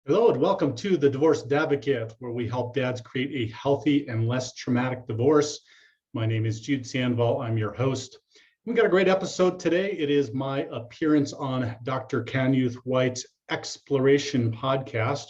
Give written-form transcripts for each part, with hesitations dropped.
Hello and welcome to the Divorce Dadvocate, where we help dads create a healthy and less traumatic divorce. My name is Jude. I'm your host. We got a great episode today. It is my appearance on Dr. Canuth White's Exploration podcast.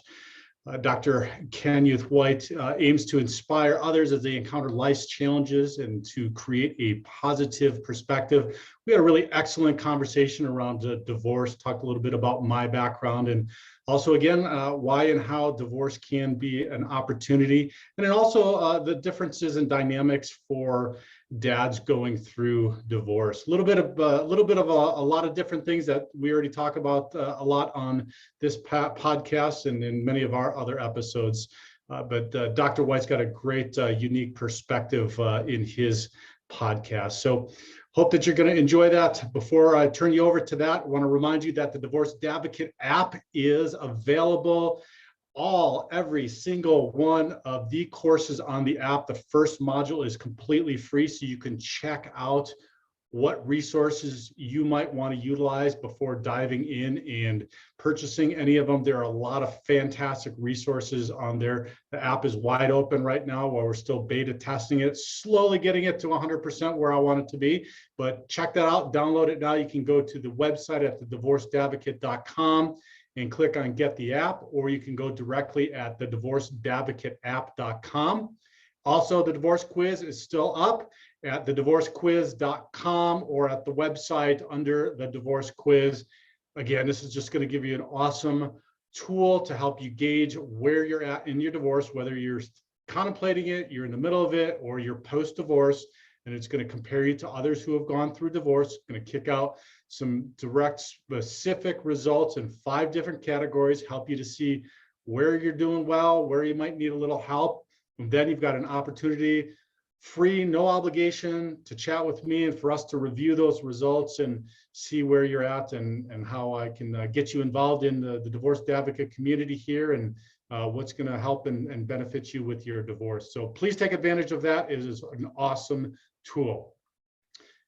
Dr. Canuth White aims to inspire others as they encounter life's challenges and to create a positive perspective. We had a really excellent conversation around divorce, talked a little bit about my background and also, again, why and how divorce can be an opportunity, and then also the differences and dynamics for dads going through divorce. A little bit of a lot of different things that we already talk about a lot on this podcast and in many of our other episodes. But Dr. White's got a great, unique perspective in his podcast. So hope that you're going to enjoy that. Before I turn you over to that, I want to remind you that the Divorce Dadvocate app is available. Every single one of the courses on the app. The first module is completely free, so you can check out what resources you might want to utilize before diving in and purchasing any of them. There are a lot of fantastic resources on there. The app is wide open right now while we're still beta testing it, slowly getting it to 100% where I want it to be. But check that out, download it now. You can go to the website at thedivorcedadvocate.com and click on Get the App, or you can go directly at thedivorcedadvocateapp.com. Also, the divorce quiz is still up at thedivorcequiz.com or at the website under the divorce quiz. Again, this is just going to give you an awesome tool to help you gauge where you're at in your divorce, whether you're contemplating it, you're in the middle of it, or you're post-divorce. And it's going to compare you to others who have gone through divorce. It's going to kick out some direct, specific results in 5 different categories, help you to see where you're doing well, where you might need a little help. And then you've got an opportunity, free, no obligation, to chat with me and for us to review those results and see where you're at and how I can get you involved in the Divorce Dadvocate community here and what's going to help and benefit you with your divorce. So please take advantage of that. It is an awesome tool.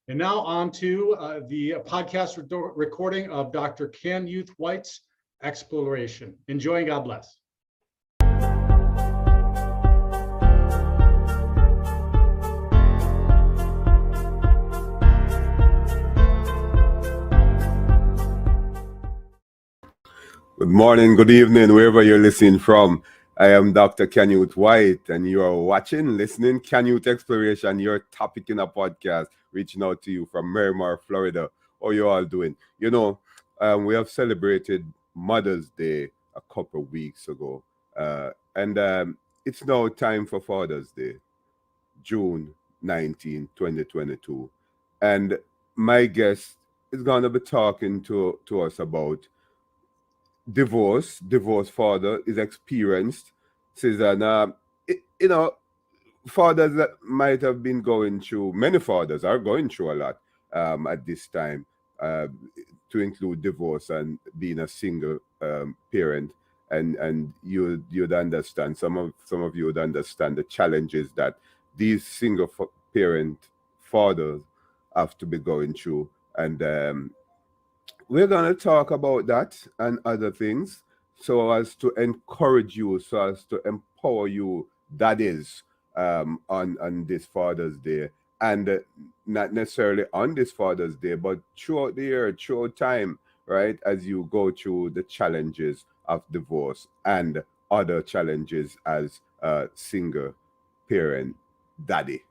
And now on to the podcast recording of Dr. Canuth White's Exploration. Enjoy and God bless. Good morning, good evening, wherever you're listening from. I am Dr. Canuth White, and you are watching, listening, Canyouth Exploration, your topic in a podcast, reaching out to you from Miramar, Florida. How you all doing? You know, we have celebrated Mother's Day a couple of weeks ago, and it's now time for Father's Day, June 19, 2022. And my guest is going to be talking to us about divorce father is experienced. Says that fathers that might have been going through, many fathers are going through a lot at this time, to include divorce and being a single parent, and you'd understand, some of you would understand the challenges that these single parent fathers have to be going through. And we're going to talk about that and other things so as to encourage you, so as to empower you, that is, on this Father's Day. And not necessarily on this Father's Day, but throughout the year, throughout time, right, as you go through the challenges of divorce and other challenges as a single parent daddy.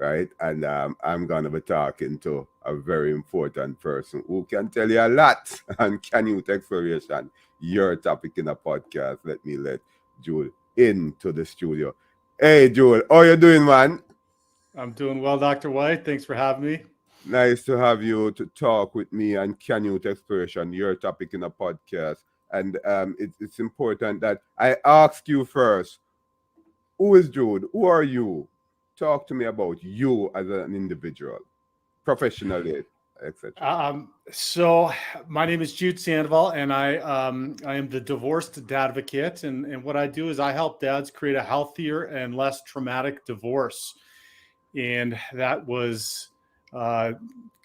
Right, and I'm gonna be talking to a very important person who can tell you a lot on Canyouth Exploration, your topic in a podcast. Let me let Jude into the studio. Hey, Jude, how you doing, man? I'm doing well, Dr. White. Thanks for having me. Nice to have you to talk with me on Canyouth Exploration, your topic in a podcast. And it's important that I ask you first, who is Jude? Who are you? Talk to me about you as an individual, professionally, etc. So my name is Jude Sandoval, and I am the Divorced Dadvocate. And what I do is I help dads create a healthier and less traumatic divorce. And that was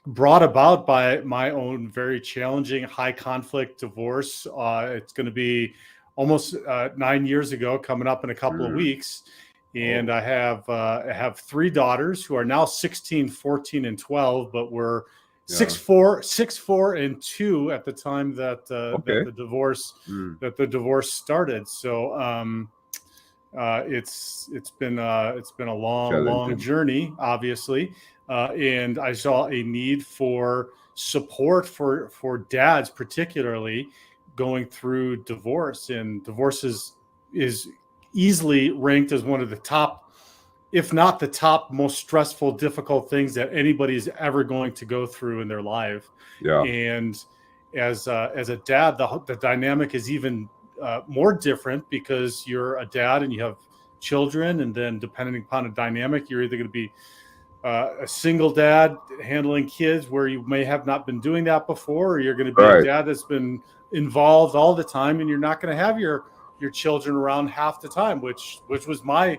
brought about by my own very challenging, high conflict divorce. It's going to be almost 9 years ago, coming up in a couple of weeks. And I have 3 daughters who are now 16, 14, and 12, but were 6'4", and 2 at the time that the divorce started. So it's been a long journey, obviously, and I saw a need for support for dads, particularly going through divorce. And divorce is easily ranked as one of the top, if not the top, most stressful, difficult things that anybody is ever going to go through in their life. And as a dad, the dynamic is even more different, because you're a dad and you have children, and then depending upon a dynamic, you're either going to be a single dad handling kids where you may have not been doing that before, or you're going to be a dad that's been involved all the time, and you're not going to have your children around half the time, which was my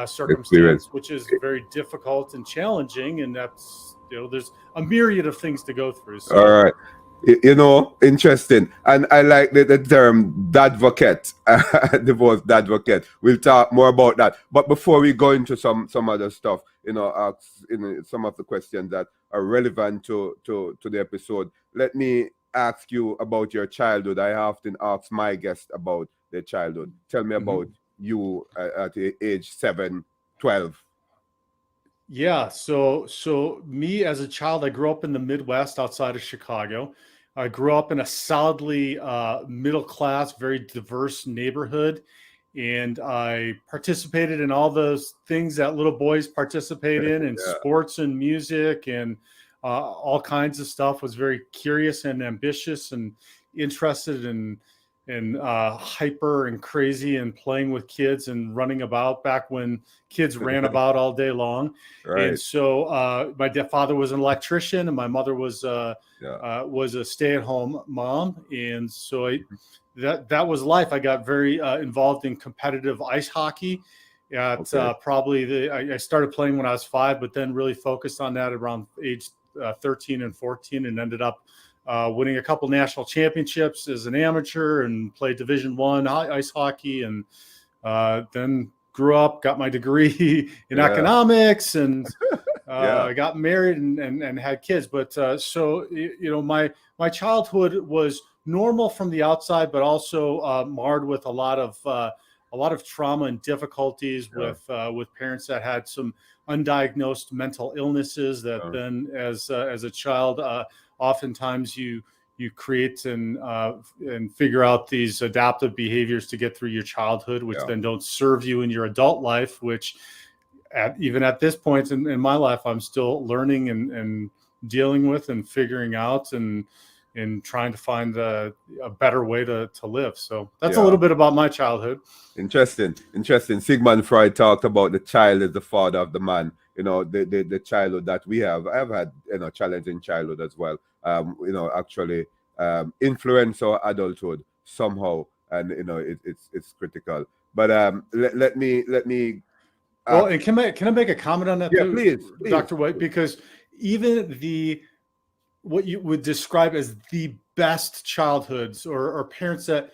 circumstance, which is very difficult and challenging. And that's, there's a myriad of things to go through. So. All right. Interesting. And I like the term Dadvocate, divorce Dadvocate. We'll talk more about that. But before we go into some other stuff, ask some of the questions that are relevant to the episode, let me ask you about your childhood. I often ask my guests about their childhood. Tell me about you at age 7, 12. Yeah, so me as a child, I grew up in the Midwest outside of Chicago. I grew up in a solidly middle class, very diverse neighborhood, and I participated in all those things that little boys participate in sports and music and all kinds of stuff. Was very curious and ambitious and interested in hyper and crazy and playing with kids and running about back when kids ran about all day long. And so my father was an electrician, and my mother was a stay-at-home mom. And so that was life. I got very involved in competitive ice hockey at probably I started playing when I was 5, but then really focused on that around age 13 and 14, and ended up winning a couple national championships as an amateur, and played Division I ice hockey, and then grew up, got my degree in economics, and I got married and had kids. But so my childhood was normal from the outside, but also marred with a lot of trauma and difficulties with parents that had some undiagnosed mental illnesses that then as a child oftentimes you create and figure out these adaptive behaviors to get through your childhood, which then don't serve you in your adult life, which even at this point in my life, I'm still learning and dealing with and figuring out and trying to find a better way to live. So that's a little bit about my childhood. Interesting. Sigmund Freud talked about the child as the father of the man. The childhood that we have. I've had challenging childhood as well. Actually influence our adulthood somehow, and it's critical. But let me. Well, and can I make a comment on that too, please, Dr. White? Because even what you would describe as the best childhoods or parents that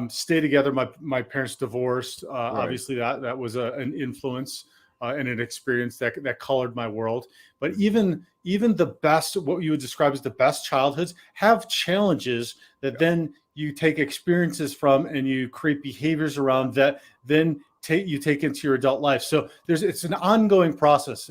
stay together. My parents divorced. Obviously, that was an influence and an experience that colored my world. But even the best, what you would describe as the best childhoods, have challenges that then you take experiences from and you create behaviors around that then you take into your adult life. So it's an ongoing process.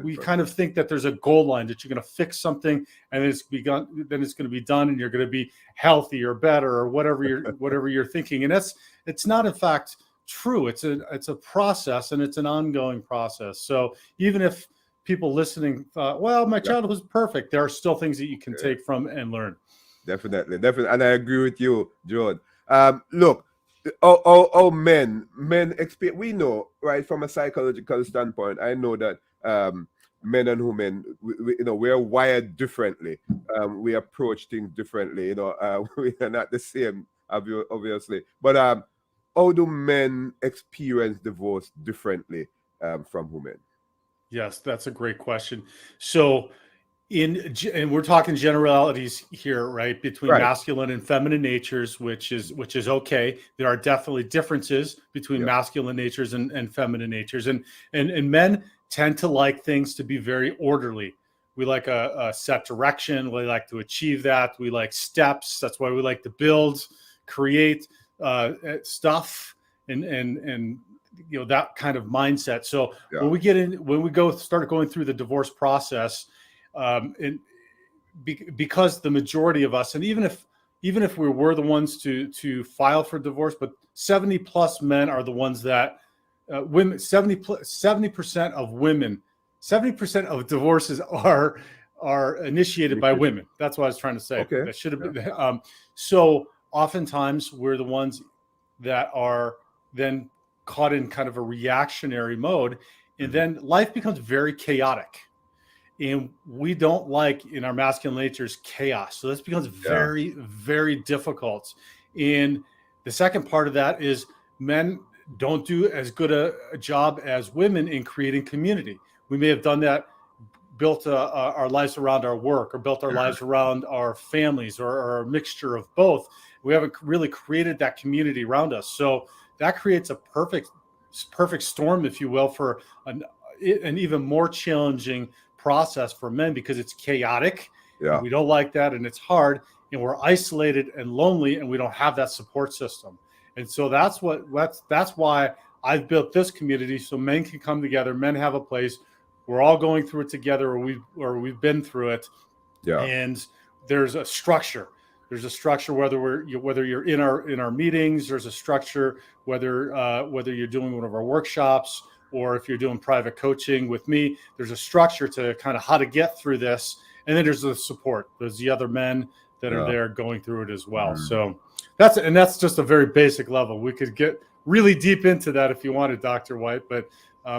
We kind of think that there's a goal line that you're going to fix something and then it's going to be done and you're going to be healthy or better or whatever you're thinking. And it's not in fact true. It's a process, and it's an ongoing process. So even if people listening thought, well, my childhood was perfect, there are still things that you can take from and learn. Definitely. And I agree with you, Jude. Look, men experience, we know, right, from a psychological standpoint, I know that men and women, we're wired differently. We approach things differently. We are not the same, obviously. But how do men experience divorce differently from women? Yes, that's a great question. So And we're talking generalities here, right? Between Right. masculine and feminine natures, which is okay. There are definitely differences between Yeah. masculine natures and feminine natures, and men tend to like things to be very orderly. We like a set direction. We like to achieve that. We like steps. That's why we like to build, create stuff, and that kind of mindset. So Yeah. when we start going through the divorce process, because the majority of us, and even if we were the ones to file for divorce, but 70 plus men are the ones that women 70% of women, 70% of divorces are initiated by women. That's what I was trying to say. Okay. That should have been. So oftentimes we're the ones that are then caught in kind of a reactionary mode, and then life becomes very chaotic. And we don't like, in our masculine natures, chaos. So this becomes very, very difficult. And the second part of that is men don't do as good a job as women in creating community. We may have done that, built our lives around our work, or built our lives around our families, or a mixture of both. We haven't really created that community around us. So that creates a perfect storm, if you will, for an even more challenging process for men, because it's chaotic. And we don't like that, and it's hard, and we're isolated and lonely, and we don't have that support system. And so that's why I've built this community, so men can come together. Men have a place. We're all going through it together, or we've been through it. And there's a structure. There's a structure whether you're in our meetings. There's a structure whether you're doing one of our workshops, or if you're doing private coaching with me. There's a structure to kind of how to get through this. And then there's the support. There's the other men that are there going through it as well. So that's just a very basic level. We could get really deep into that if you wanted, Dr. White, but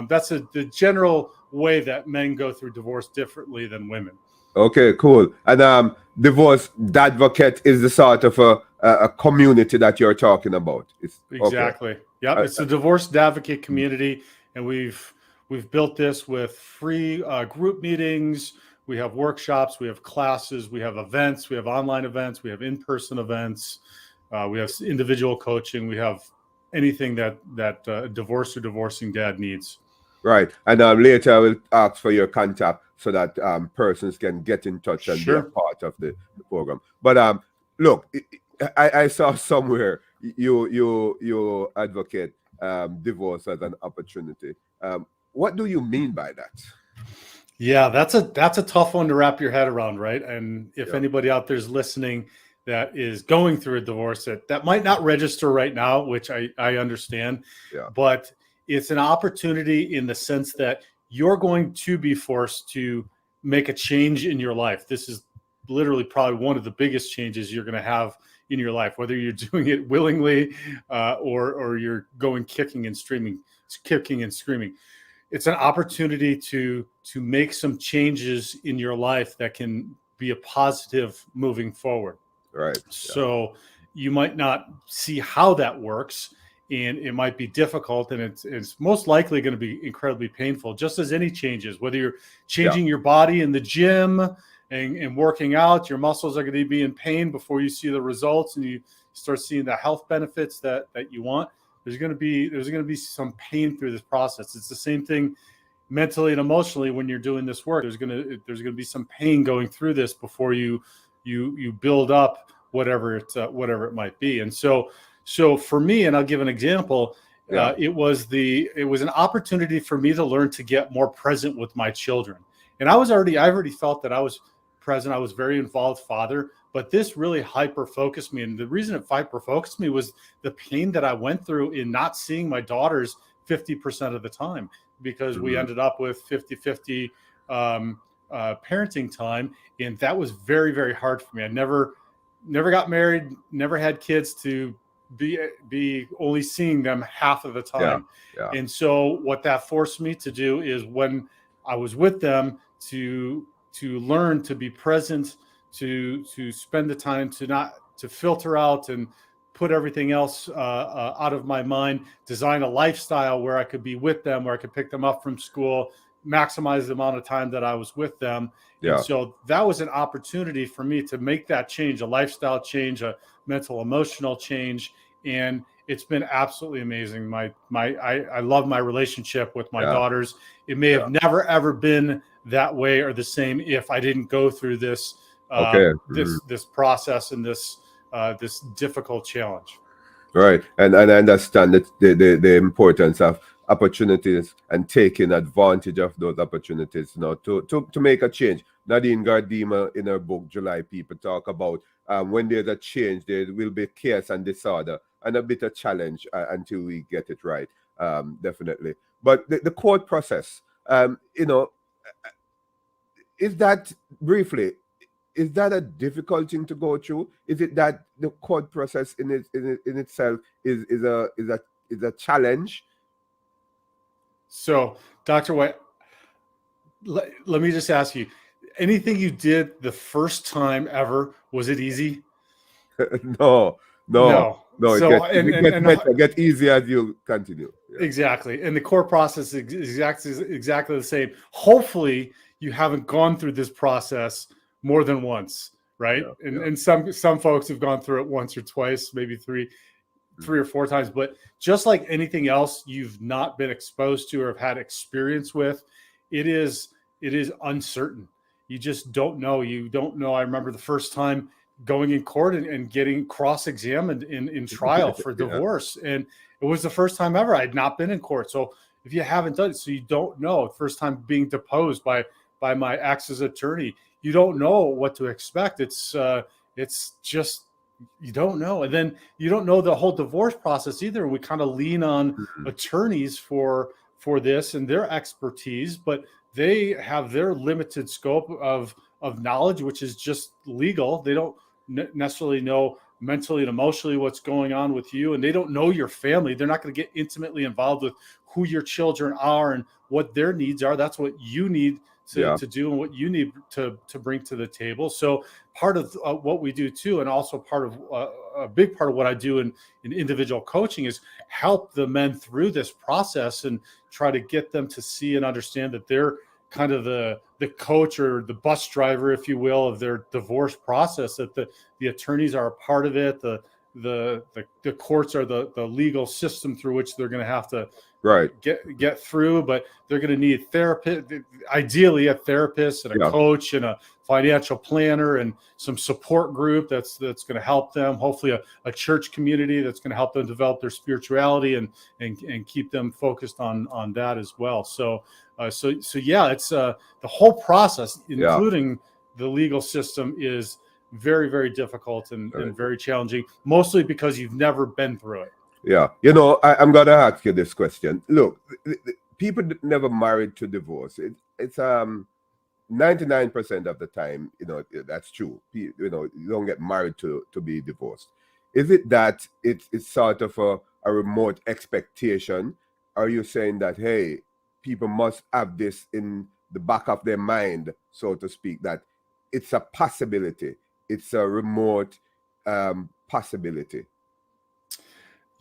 that's the general way that men go through divorce differently than women. Okay, cool. And divorce Dadvocate is the sort of a community that you're talking about. Exactly. Okay. Yep. It's the Divorce Dadvocate community. And we've built this with free group meetings. We have workshops, we have classes, we have events, we have online events, we have in-person events, we have individual coaching, we have anything that a divorced or divorcing dad needs. Right. And later I will ask for your contact so that persons can get in touch and be a part of the program. But look, I saw somewhere you advocate divorce as an opportunity. What do you mean by that? Yeah, that's a tough one to wrap your head around, right? And if anybody out there is listening that is going through a divorce that might not register right now, which I understand, but it's an opportunity in the sense that you're going to be forced to make a change in your life. This is literally probably one of the biggest changes you're going to have in your life, whether you're doing it willingly or you're going kicking and screaming. It's an opportunity to make some changes in your life that can be a positive moving forward. Right. So you might not see how that works, and it might be difficult, and it's most likely going to be incredibly painful, just as any changes, whether you're changing your body in the gym and working out. Your muscles are going to be in pain before you see the results and you start seeing the health benefits that you want. There's going to be some pain through this process. It's the same thing mentally and emotionally when you're doing this work. There's going to be some pain going through this before you build up whatever it might be. And so for me, and I'll give an example, it was an opportunity for me to learn to get more present with my children. And I already felt that I was present. I was very involved father, but this really hyper focused me. And the reason it hyper focused me was the pain that I went through in not seeing my daughters 50% of the time, because we ended up with 50-50 parenting time. And that was very, very hard for me. I never got married, never had kids to be only seeing them half of the time. And so what that forced me to do is, when I was with them, to learn to be present, to spend the time to filter out and put everything else out of my mind, design a lifestyle where I could be with them, where I could pick them up from school, maximize the amount of time that I was with them. Yeah. And so that was an opportunity for me to make that change, a lifestyle change, a mental, emotional change. And it's been absolutely amazing. I love my relationship with my daughters. It may have never, ever been that way or the same if I didn't go through this, this process and this difficult challenge. Right. And I understand that the importance of opportunities and taking advantage of those opportunities, to make a change. Nadine Gardima in her book, July, people talk about when there's a change, there will be chaos and disorder and a bit of challenge until we get it right. Definitely. But the court process, is that briefly, is that a difficult thing to go through? Is it that the court process in itself is a challenge? So, Dr. White, let me just ask you, anything you did the first time ever, was it easy? No. So, it gets easier as you continue. Yeah. Exactly. And the court process is exactly the same. Hopefully you haven't gone through this process more than once, right? And some folks have gone through it once or twice, maybe three or four times. But just like anything else you've not been exposed to or have had experience with, it is uncertain. You just don't know. You don't know. I remember the first time going in court and getting cross-examined in trial for divorce. And it was the first time ever. I had not been in court. So if you haven't done it, so you don't know. First time being deposed by my ex's attorney, you don't know what to expect. It's just, you don't know. And then you don't know the whole divorce process either. We kind of lean on attorneys for this and their expertise, but they have their limited scope of knowledge, which is just legal. They don't necessarily know mentally and emotionally what's going on with you, and they don't know your family. They're not going to get intimately involved with who your children are and what their needs are. That's what you need to do and what you need to bring to the table. So part of what we do too, and also part of a big part of what I do in individual coaching, is help the men through this process and try to get them to see and understand that they're kind of the coach or the bus driver, if you will, of their divorce process, that the attorneys are a part of it. The courts are the legal system through which they're going to have to get through, but they're going to need ideally a therapist and a coach and a financial planner and some support group that's going to help them. Hopefully a church community that's going to help them develop their spirituality and keep them focused on that as well. So yeah, it's the whole process, including the legal system, is very, very difficult and very challenging, mostly because you've never been through it. Yeah. I'm going to ask you this question. Look, people never married to divorce. It's 99% of the time, that's true. You don't get married to be divorced. Is it that it's sort of a remote expectation? Are you saying that, hey, people must have this in the back of their mind, so to speak, that it's a possibility? It's a remote possibility.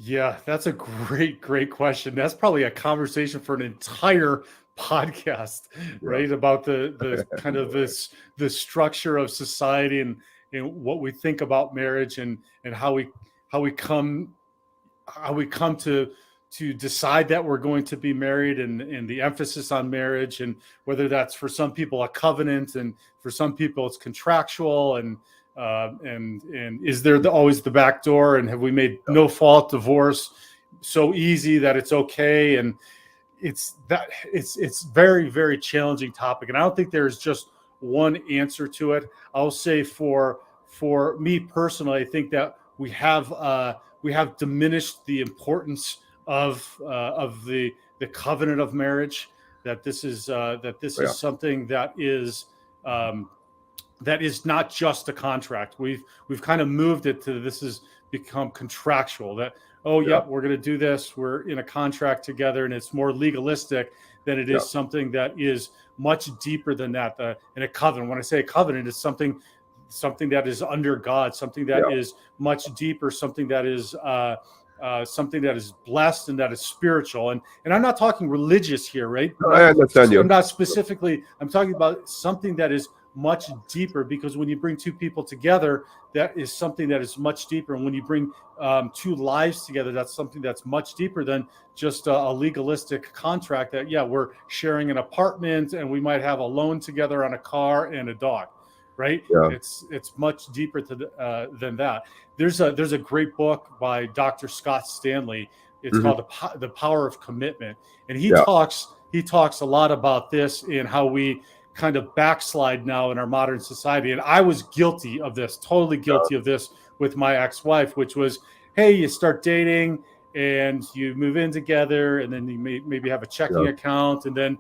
Yeah, that's a great question. That's probably a conversation for an entire podcast, right? About the kind of the structure of society and what we think about marriage and how we come to decide that we're going to be married and the emphasis on marriage, and whether that's for some people a covenant and for some people it's contractual, and is there always the back door, and have we made no fault divorce so easy that it's okay? And it's very, very challenging topic, and I don't think there's just one answer to it. I'll say for me personally, I think that we have diminished the importance of the covenant of marriage. That this is something that is not just a contract. We've kind of moved it to this has become contractual. That we're going to do this. We're in a contract together, and it's more legalistic than it is something that is much deeper than that. In a covenant, when I say a covenant, it's something that is under God, something that is much deeper, something that is something that is blessed and that is spiritual. And I'm not talking religious here, right? No, I understand you. I'm not specifically, I'm talking about something that is much deeper, because when you bring two people together, that is something that is much deeper. And when you bring two lives together, that's something that's much deeper than just a legalistic contract that, yeah, we're sharing an apartment and we might have a loan together on a car and a dog, right? Yeah. It's much deeper than that. There's a great book by Dr. Scott Stanley. It's called The Power of Commitment. And he talks a lot about this and how we kind of backslide now in our modern society. And I was guilty of this, totally guilty of this with my ex-wife, which was, hey, you start dating and you move in together, and then you maybe have a checking account, and then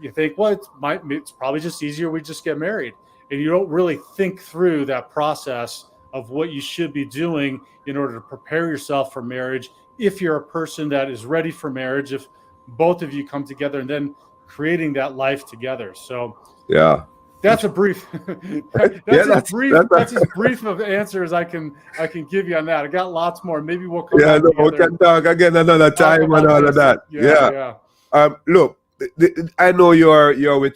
you think, well, it's probably just easier, we just get married. And you don't really think through that process of what you should be doing in order to prepare yourself for marriage, if you're a person that is ready for marriage, if both of you come together, and then creating that life together. So that's a brief that's as brief of answers I can give you on that. I got lots more. Maybe we'll come back together. We can talk again another time and all of that. Look, I know you're with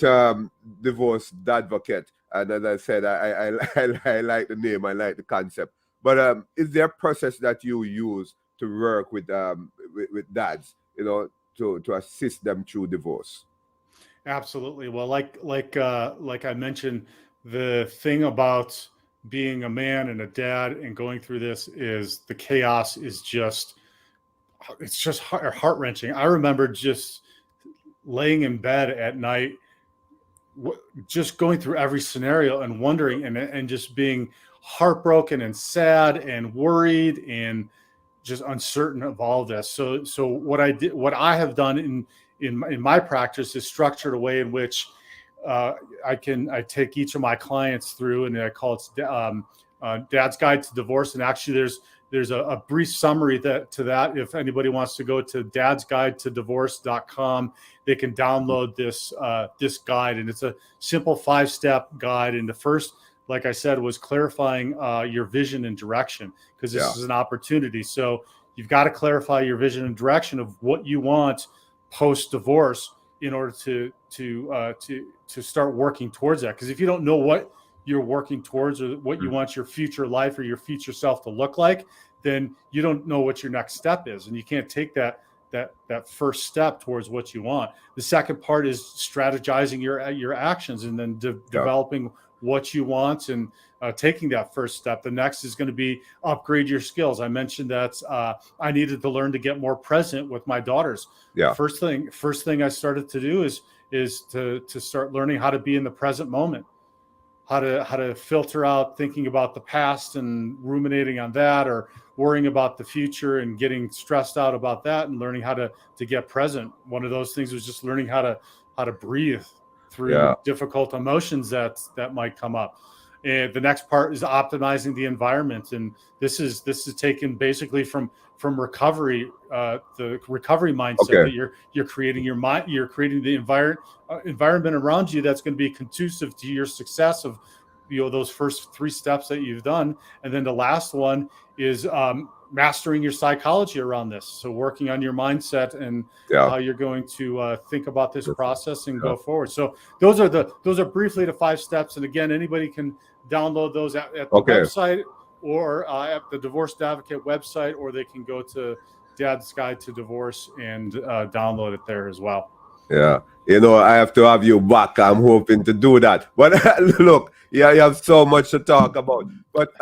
Divorce Dadvocate, and as I said, I like the name, I like the concept. But is there a process that you use to work with dads, to assist them through divorce? Absolutely. Well, like I mentioned, the thing about being a man and a dad and going through this is the chaos is just heart-wrenching. I remember just laying in bed at night, just going through every scenario and wondering and just being heartbroken and sad and worried and just uncertain of all of this. So what I have done in my practice is structured a way in which I take each of my clients through, and I call it Dad's Guide to Divorce. And actually there's a brief summary to that. If anybody wants to go to dadsguidetodivorce.com, they can download this guide, and it's a simple 5-step guide. And the first, like I said, was clarifying your vision and direction, because this is an opportunity. So you've got to clarify your vision and direction of what you want post-divorce in order to start working towards that. Because if you don't know what you're working towards or what you want your future life or your future self to look like, then you don't know what your next step is, and you can't take that first step towards what you want. The second part is strategizing your actions, and then developing what you want and taking that first step. The next is going to be upgrade your skills. I mentioned that I needed to learn to get more present with my daughters. First thing I started to do is to start learning how to be in the present moment, how to filter out thinking about the past and ruminating on that, or worrying about the future and getting stressed out about that, and learning how to get present. One of those things was just learning how to breathe through difficult emotions that might come up. And the next part is optimizing the environment, and this is taken basically from recovery, the recovery mindset that you're creating your mind, you're creating the environment around you that's going to be conducive to your success of those first 3 steps that you've done. And then the last one is mastering your psychology around this. So working on your mindset and how you're going to think about this process and go forward. So those are briefly the 5 steps. And again, anybody can download those at the website, or at the Divorce Dadvocate website, or they can go to Dad's Guide to Divorce and download it there as well. Yeah. I have to have you back. I'm hoping to do that. But look, you have so much to talk about. But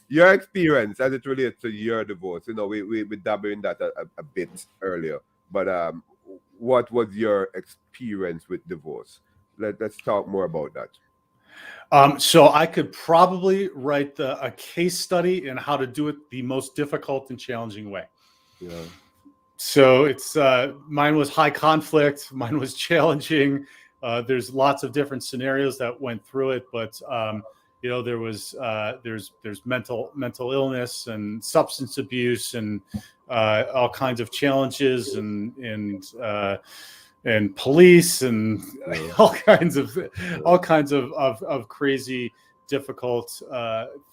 your experience as it relates to your divorce, we dabbled in that a bit earlier. But what was your experience with divorce? Let's talk more about that. So I could probably write a case study in how to do it the most difficult and challenging way. Yeah. So it's mine was high conflict. Mine was challenging. There's lots of different scenarios that went through it, but there was there's mental illness and substance abuse and all kinds of challenges and police and all kinds of crazy difficult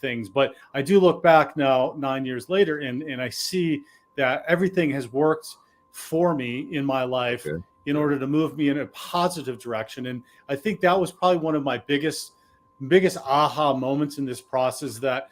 things. But I do look back now 9 years later, and I see that everything has worked for me in my life in order to move me in a positive direction. And I think that was probably one of my biggest aha moments in this process, that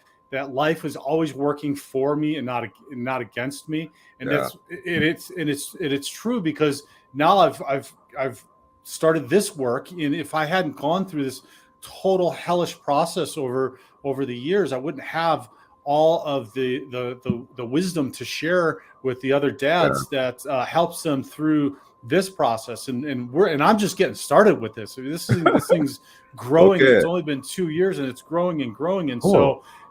life was always working for me and not against me. And it's true, because now I've started this work, and if I hadn't gone through this total hellish process over the years, I wouldn't have all of the wisdom to share with the other dads that helps them through this process. And I'm just getting started with this. This thing's growing. Okay. It's only been 2 years, and it's growing and growing. And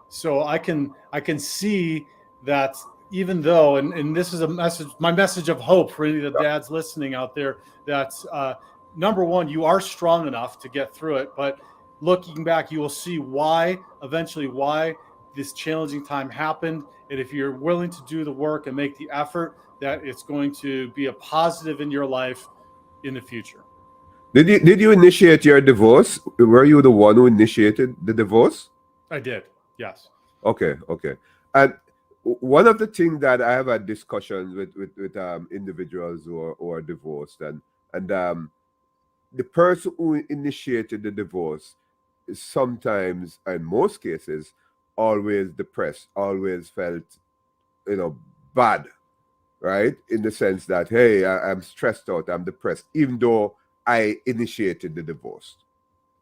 so I can see that, even though, and this is my message of hope for any of the dads listening out there, that number one, you are strong enough to get through it. But looking back, you will see why this challenging time happened. And if you're willing to do the work and make the effort, that it's going to be a positive in your life in the future. Did you initiate your divorce? Were you the one who initiated the divorce? I did, yes. Okay. And one of the things that I have had discussions with individuals who are divorced, and the person who initiated the divorce is sometimes, in most cases, always depressed, always felt, bad, right? In the sense that, hey, I'm stressed out, I'm depressed, even though I initiated the divorce.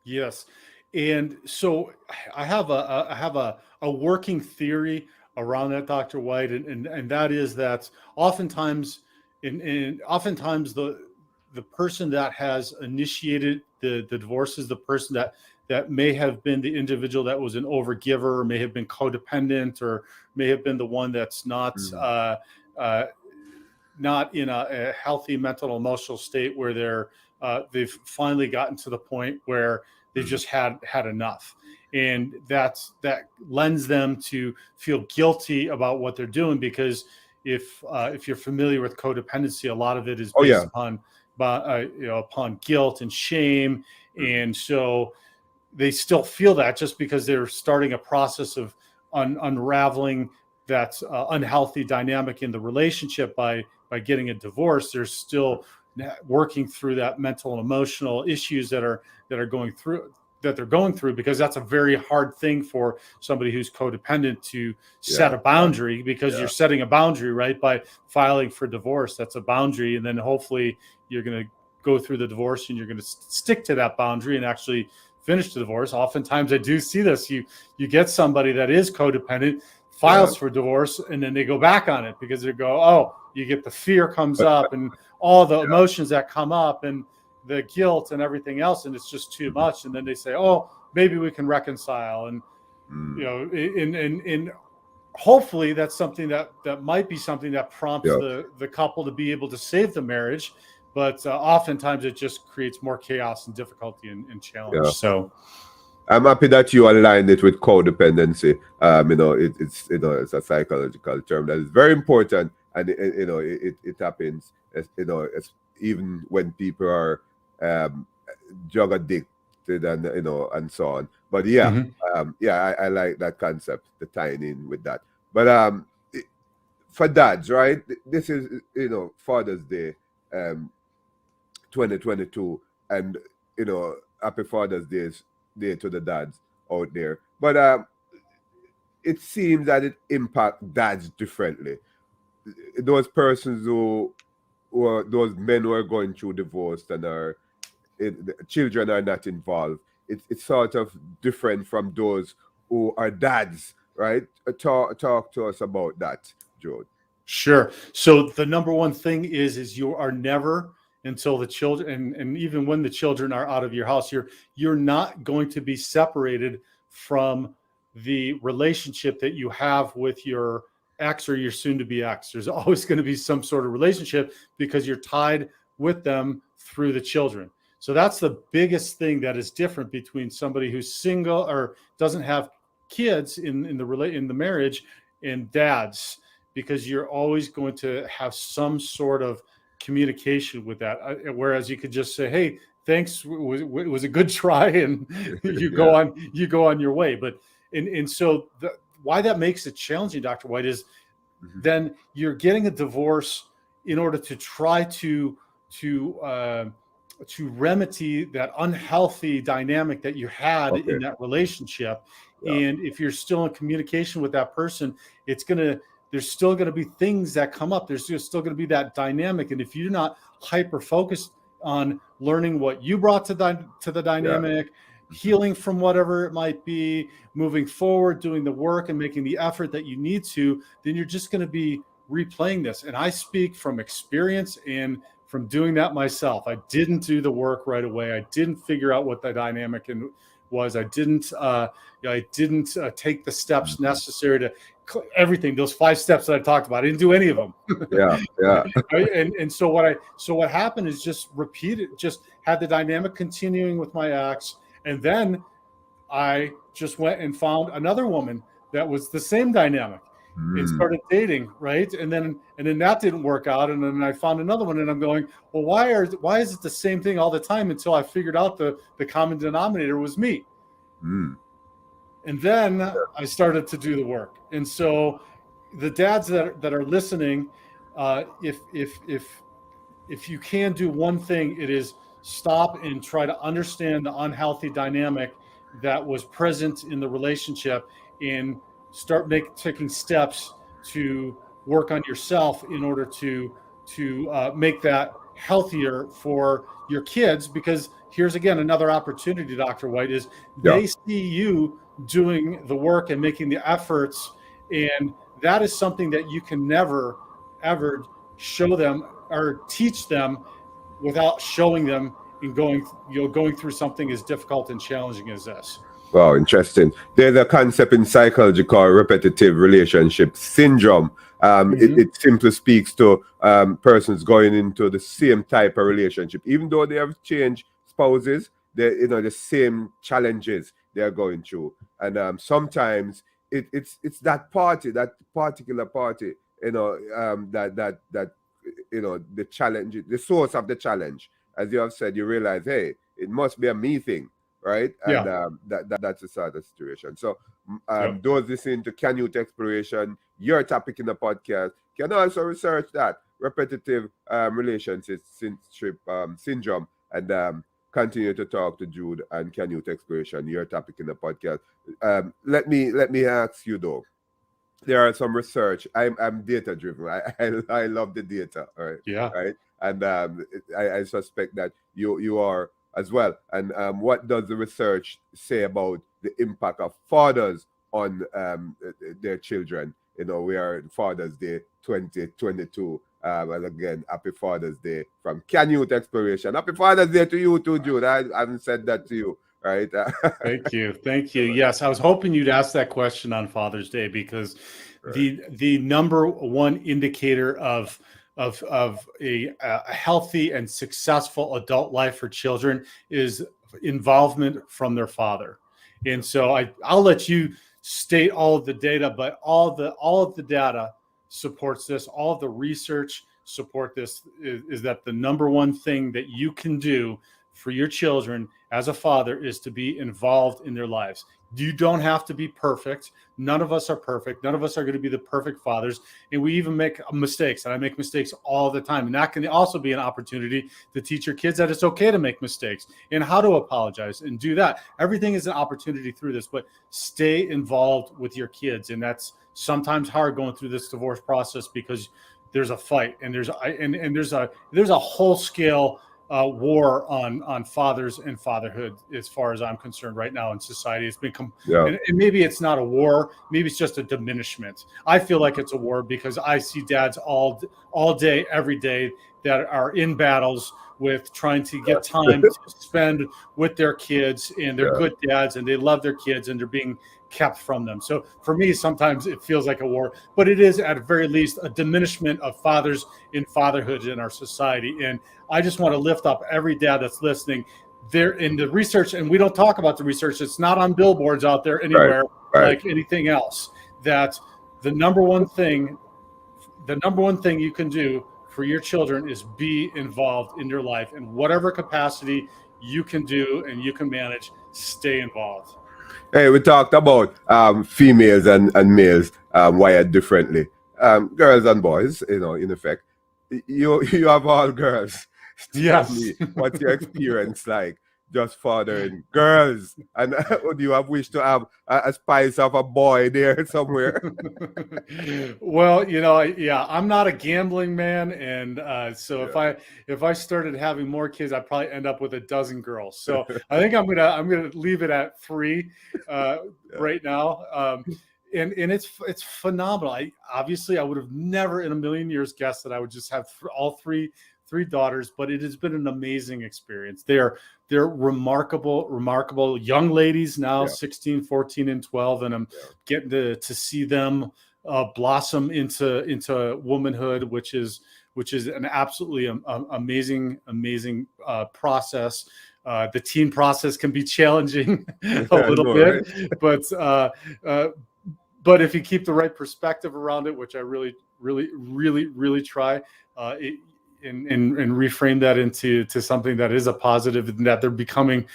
Yes. And so I have a working theory around that, Dr. White, and that is that oftentimes the person that has initiated the divorce is the person that may have been the individual that was an overgiver, or may have been codependent, or may have been the one that's not in a healthy mental and emotional state, where they've finally gotten to the point where they've just had enough. And that lends them to feel guilty about what they're doing, because if you're familiar with codependency, a lot of it is based upon guilt and shame. And so they still feel that, just because they're starting a process of unraveling that unhealthy dynamic in the relationship by getting a divorce. They're still working through that mental and emotional issues that they're going through, because that's a very hard thing for somebody who's codependent to set a boundary, because you're setting a boundary, right? By filing for divorce, that's a boundary. And then hopefully you're going to go through the divorce, and you're going to stick to that boundary and actually finish the divorce. Oftentimes I do see this. You get somebody that is codependent, files for divorce, and then they go back on it, because they go, oh, you get the fear comes up, and all the emotions that come up, and the guilt and everything else, and it's just too much. And then they say, oh, maybe we can reconcile. And and hopefully that's something that might be something that prompts the couple to be able to save the marriage. But oftentimes it just creates more chaos and difficulty and challenge. So I'm happy that you aligned it with codependency. It's a psychological term that is very important, and it happens. It's even when people are drug addicted and so on. But I like that concept, the tying in with that. But for dads, right? This is Father's Day, 2022, and happy Father's Day to the dads out there. But it seems that it impacts dads differently. Those persons who are those men who are going through divorce and children are not involved. It's sort of different from those who are dads, right? Talk to us about that, Jude. Sure. So the number one thing is you are never, until the children, and even when the children are out of your house, you're not going to be separated from the relationship that you have with your ex or your soon-to-be ex. There's always going to be some sort of relationship, because you're tied with them through the children. So that's the biggest thing that is different between somebody who's single or doesn't have kids in the marriage and dads, because you're always going to have some sort of communication with that. Whereas you could just say, hey, thanks, it was a good try, and you go on your way. But and so why that makes it challenging, Dr. White, is then you're getting a divorce in order to try to remedy that unhealthy dynamic that you had in that relationship. And if you're still in communication with that person, there's still going to be things that come up. There's still going to be that dynamic. And if you're not hyper focused on learning what you brought to the dynamic, healing from whatever it might be, moving forward, doing the work and making the effort that you need to, then you're just going to be replaying this. And I speak from experience and from doing that myself. I didn't do the work right away. I didn't figure out what the dynamic was. I didn't take the steps necessary to everything. Those 5 steps that I talked about, I didn't do any of them. And so what happened is just had the dynamic continuing with my ex, and then I just went and found another woman that was the same dynamic. And started dating, right? And then that didn't work out. And then I found another one, and I'm going, well, why is it the same thing all the time, until I figured out the common denominator was me. And then I started to do the work. And so the dads that are listening, if you can do one thing, it is stop and try to understand the unhealthy dynamic that was present in the relationship, and start taking steps to work on yourself in order to make that healthier for your kids. Because here's again another opportunity, Dr. White, is they see you doing the work and making the efforts, and that is something that you can never ever show them or teach them without showing them and going through something as difficult and challenging as this. Wow, interesting. There's a concept in psychology called repetitive relationship syndrome. It simply speaks to persons going into the same type of relationship, even though they have changed spouses. The same challenges they're going through, and sometimes it's that particular party, that the challenge, the source of the challenge. As you have said, you realize, hey, it must be a me thing. Right? And that's the sort of situation. So those listening to Canyouth Exploration, your topic in the podcast, can also research that repetitive relationship syndrome, and continue to talk to Jude and Canyouth Exploration, your topic in the podcast. Let me ask you though. There are some research. I'm data driven. I love the data. Right? Yeah. Right. And I suspect that you are as well. And what does the research say about the impact of fathers on their children? We are Father's Day 2022. And again, happy Father's Day from Canyouth Exploration. Happy Father's Day to you too, Jude. I haven't said that to you, right? Thank you. Yes, I was hoping you'd ask that question on Father's Day, because the number one indicator of a healthy and successful adult life for children is involvement from their father. And so I'll let you state all of the data, but all of the data supports this. All of the research support this, is that the number one thing that you can do for your children as a father is to be involved in their lives. You don't have to be perfect. None of us are perfect. None of us are going to be the perfect fathers. And we even make mistakes. And I make mistakes all the time. And that can also be an opportunity to teach your kids that it's okay to make mistakes and how to apologize and do that. Everything is an opportunity through this, but stay involved with your kids. And that's sometimes hard going through this divorce process, because there's a fight and there's a whole scale war on fathers and fatherhood, as far as I'm concerned right now in society. It's become, and maybe it's not a war, maybe it's just a diminishment. I feel like it's a war because I see dads all day, every day, that are in battles with trying to get time to spend with their kids, and they're good dads and they love their kids and they're being kept from them. So for me, sometimes it feels like a war, but it is at the very least a diminishment of fathers in fatherhood in our society. And I just want to lift up every dad that's listening. There in the research, and we don't talk about the research, it's not on billboards out there anywhere like anything else, that the number one thing you can do for your children is be involved in their life in whatever capacity you can do and you can manage, stay involved. Hey, we talked about females and males wired differently. Girls and boys, in effect. You have all girls. Tell Yes. me, what's your experience like just fathering girls? And do you have wish to have a spice of a boy there somewhere? Well, I'm not a gambling man, and so Yeah. if I started having more kids, I'd probably end up with a dozen girls. So I think I'm gonna leave it at 3 right now. And it's phenomenal. I would have never in a million years guessed that I would just have all three daughters, but it has been an amazing experience. They're remarkable young ladies now, 16, 14, and 12, and I'm getting to see them blossom into womanhood, which is an absolutely amazing process. The teen process can be challenging a little bit, right? But if you keep the right perspective around it, which I really try, and reframe that into something that is a positive, and that they're becoming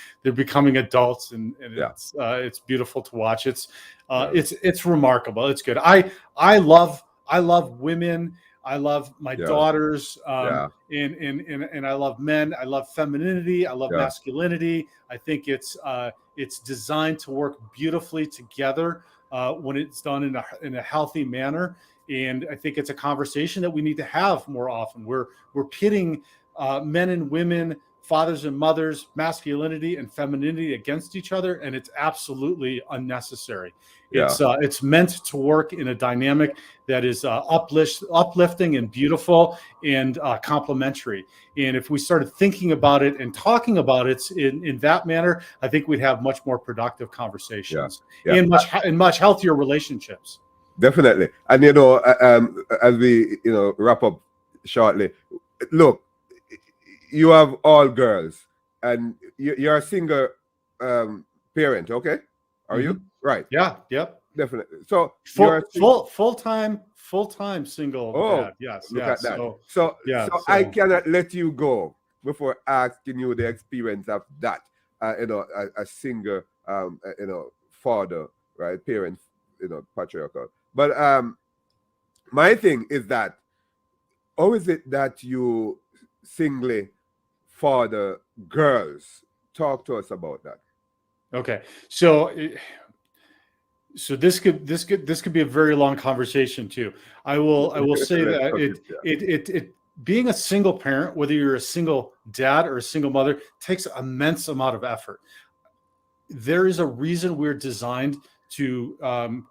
adults, and it's beautiful to watch. It's remarkable. It's good. I love women. I love my daughters, and I love men. I love femininity. I love masculinity. I think it's designed to work beautifully together when it's done in a healthy manner. And I think it's a conversation that we need to have more often. We're pitting men and women, fathers and mothers, masculinity and femininity against each other, and it's absolutely unnecessary. It's meant to work in a dynamic that is uplifting and beautiful and complementary. And if we started thinking about it and talking about it in that manner, I think we'd have much more productive conversations and much healthier relationships. Definitely. And as we wrap up shortly, look, you have all girls, and you're a single parent, okay? Are you? Right. Yeah. Yep. Definitely. So full-time single dad. Yes. Look at that. So I cannot let you go before asking you the experience of that. A single father, right? Parent, patriarchal. But my thing is that, how is it that you singly father girls? Talk to us about that. Okay, so this could be a very long conversation too. I will say that it being a single parent, whether you're a single dad or a single mother, takes an immense amount of effort. There is a reason we're designed to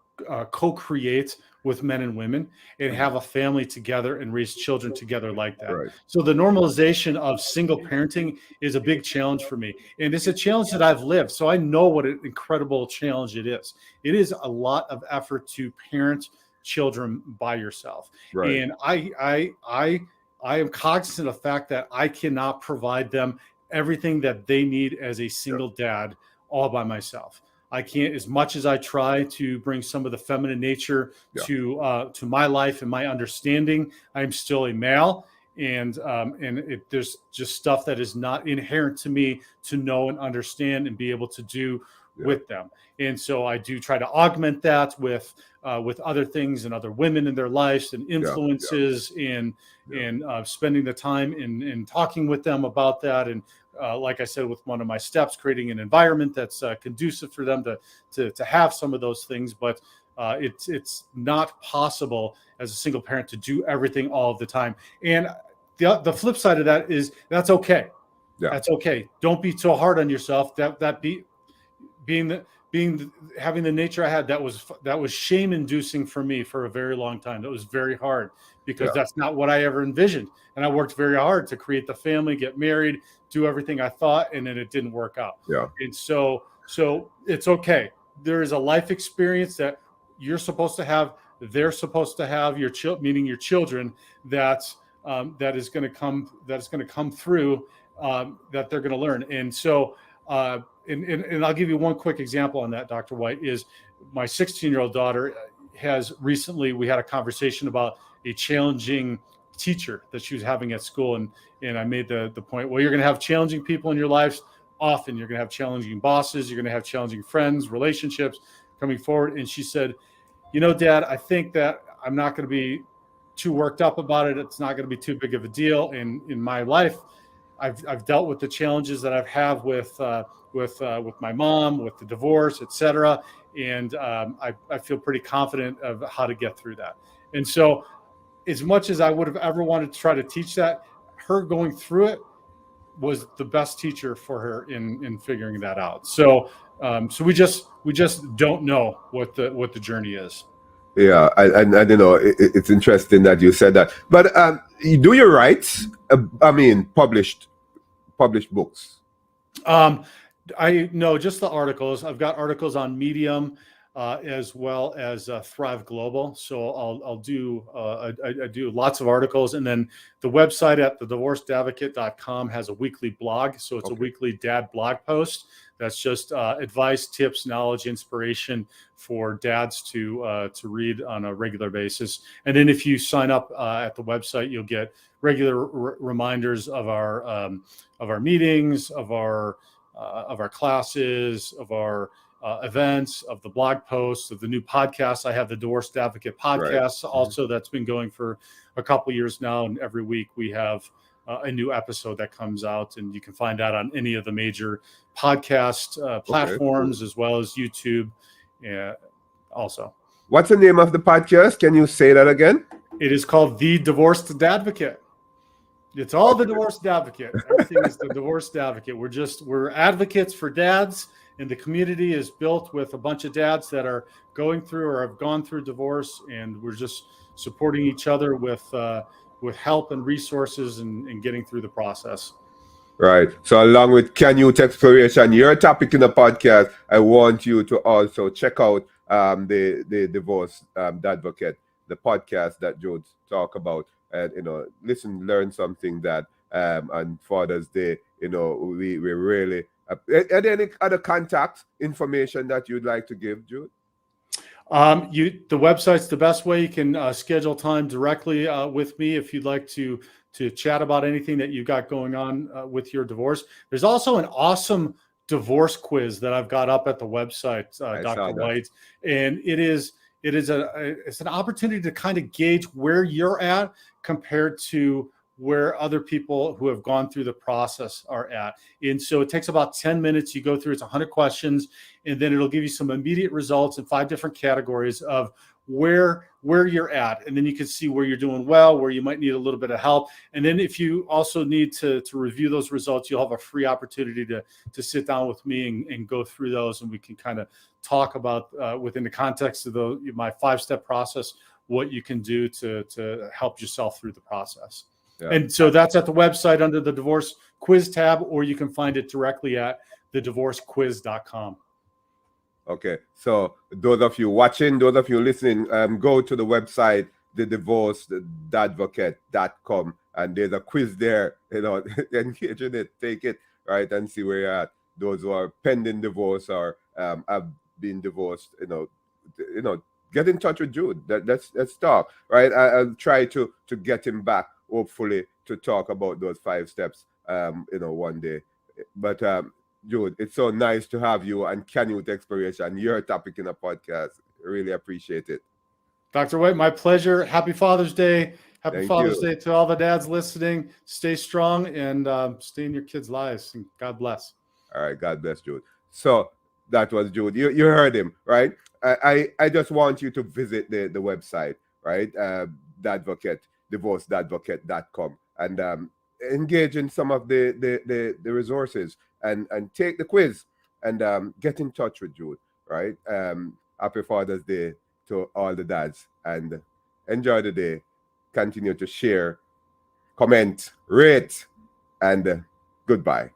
co-create with men and women and have a family together and raise children together like that. Right. So the normalization of single parenting is a big challenge for me. And it's a challenge that I've lived. So I know what an incredible challenge it is. It is a lot of effort to parent children by yourself. Right. And I am cognizant of the fact that I cannot provide them everything that they need as a single dad all by myself. I can't, as much as I try to bring some of the feminine nature to my life and my understanding. I'm still a male, and there's just stuff that is not inherent to me to know and understand and be able to do with them. And so I do try to augment that with other things and other women in their lives and influences and spending the time in talking with them about that. And like I said, with one of my steps, creating an environment that's conducive for them to have some of those things. But it's not possible as a single parent to do everything all of the time. And the flip side of that is that's okay. Yeah. That's okay. Don't be so hard on yourself. Having the nature I had, that was shame-inducing for me for a very long time. That was very hard because that's not what I ever envisioned. And I worked very hard to create the family, get married, do everything I thought, and then it didn't work out. Yeah. And so it's okay. There is a life experience that you're supposed to have. They're supposed to have meaning your children. That is going to come through. That they're going to learn. And so. And I'll give you one quick example on that, Dr. White, is my 16-year-old daughter we had a conversation about a challenging teacher that she was having at school. And I made the point, well, you're going to have challenging people in your lives. often. You're going to have challenging bosses. You're going to have challenging friends, relationships coming forward. And she said, Dad, I think that I'm not going to be too worked up about it. It's not going to be too big of a deal. And in my life, I've dealt with the challenges that I've had with my mom, with the divorce, etc. And I feel pretty confident of how to get through that. And so, as much as I would have ever wanted to try to teach that, her going through it was the best teacher for her in figuring that out. So we just don't know what the journey is. Yeah, and it's interesting that you said that. But do you write? Published books? I know just the articles. I've got articles on Medium as well as Thrive Global. So I'll do I do lots of articles, and then the website at thedivorcedadvocate.com has a weekly blog. So it's a weekly dad blog post. That's just advice, tips, knowledge, inspiration for dads to read on a regular basis. And then if you sign up at the website, you'll get regular reminders of our meetings, of our classes, of our events, of the blog posts, of the new podcasts. I have the Divorce Advocate podcast also that's been going for a couple years now, and every week we have a new episode that comes out, and you can find that on any of the major podcast platforms as well as YouTube. Also, what's the name of the podcast? Can you say that again? It is called The Divorced Advocate. It's all the Divorced Advocate. Everything is the Divorced Advocate. We're advocates for dads, and the community is built with a bunch of dads that are going through or have gone through divorce, and we're just supporting each other with help and resources and getting through the process. Right. So along with Canyouth Exploration, your topic in the podcast, I want you to also check out the Divorce Dadvocate, the podcast that Jude talk about, and listen, learn something that on Father's Day, we really. Are there any other contact information that you'd like to give, Jude? The website's the best way. You can schedule time directly with me if you'd like to chat about anything that you've got going on with your divorce. There's also an awesome divorce quiz that I've got up at the website, Dr. White, and it's an opportunity to kind of gauge where you're at compared to where other people who have gone through the process are at. And so it takes about 10 minutes. You go through, it's 100 questions, and then it'll give you some immediate results in 5 different categories of where you're at. And then you can see where you're doing well, where you might need a little bit of help. And then if you also need to review those results, you'll have a free opportunity to sit down with me and go through those. And we can kind of talk about within the context of my 5-step process, what you can do to help yourself through the process. Yeah. And so that's at the website under the Divorce Quiz tab, or you can find it directly at thedivorcequiz.com. Okay, so those of you watching, those of you listening, go to the website, thedivorcedadvocate.com, and there's a quiz there. Engage in it, take it, right, and see where you're at. Those who are pending divorce or have been divorced, get in touch with Jude. Let's talk, right? I'll try to get him back, hopefully, to talk about those 5 steps, one day. But Jude, it's so nice to have you and Canuth Exploration, your topic in a podcast. Really appreciate it. Dr. White, my pleasure. Happy Father's Day. Happy Father's Day to all the dads listening. Stay strong and stay in your kids' lives. And God bless. All right. God bless, Jude. So that was Jude. You heard him, right? I just want you to visit the website, right? divorcedadvocate.com, and engage in some of the resources and take the quiz and get in touch with Jude, right? Happy Father's Day to all the dads, and enjoy the day. Continue to share, comment, rate, and goodbye.